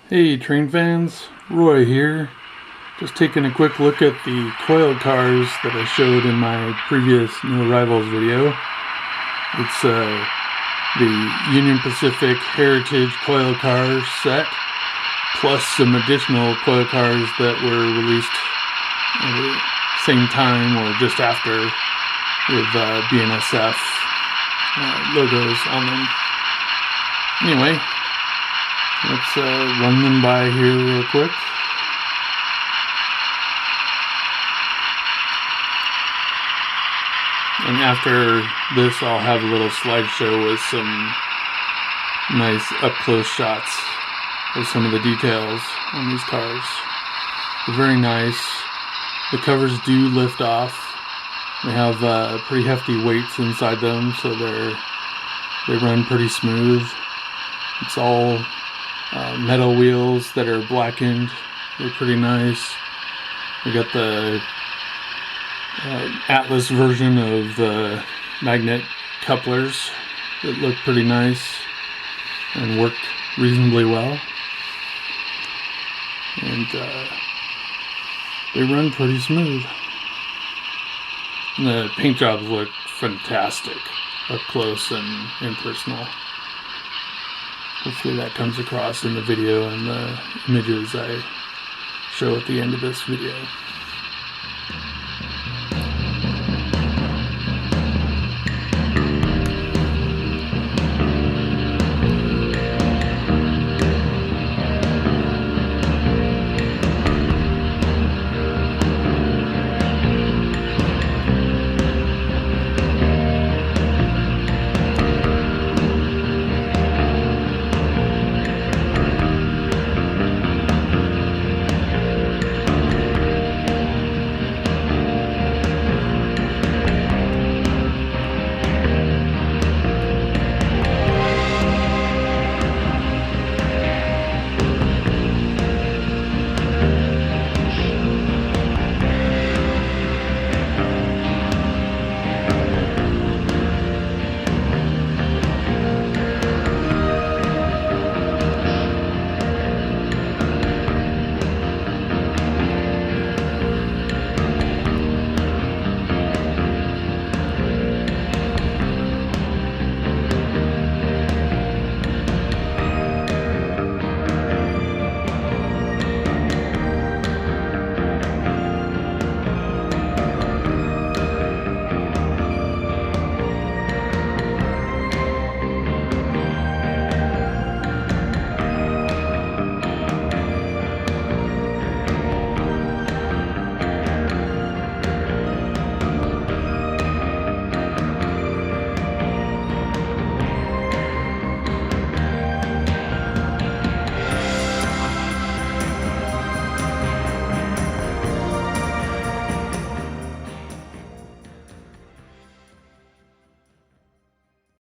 Hey train fans, Roy here. Just taking a quick look at the Coil cars that I showed in my previous New Arrivals video. It's the Union Pacific Heritage Coil car set, plus some additional Coil cars that were released at the same time or just after with BNSF logos on them. Anyway, let's run them by here real quick. And after this, I'll have a little slideshow with some nice up-close shots of some of the details on these cars. They're very nice. The covers do lift off. They have pretty hefty weights inside them, so they run pretty smooth. It's all metal wheels that are blackened. They're pretty nice. We got the Atlas version of the magnet couplers that look pretty nice and work reasonably well. And they run pretty smooth. And the paint jobs look fantastic up close and personal. Hopefully that comes across in the video and the images I show at the end of this video.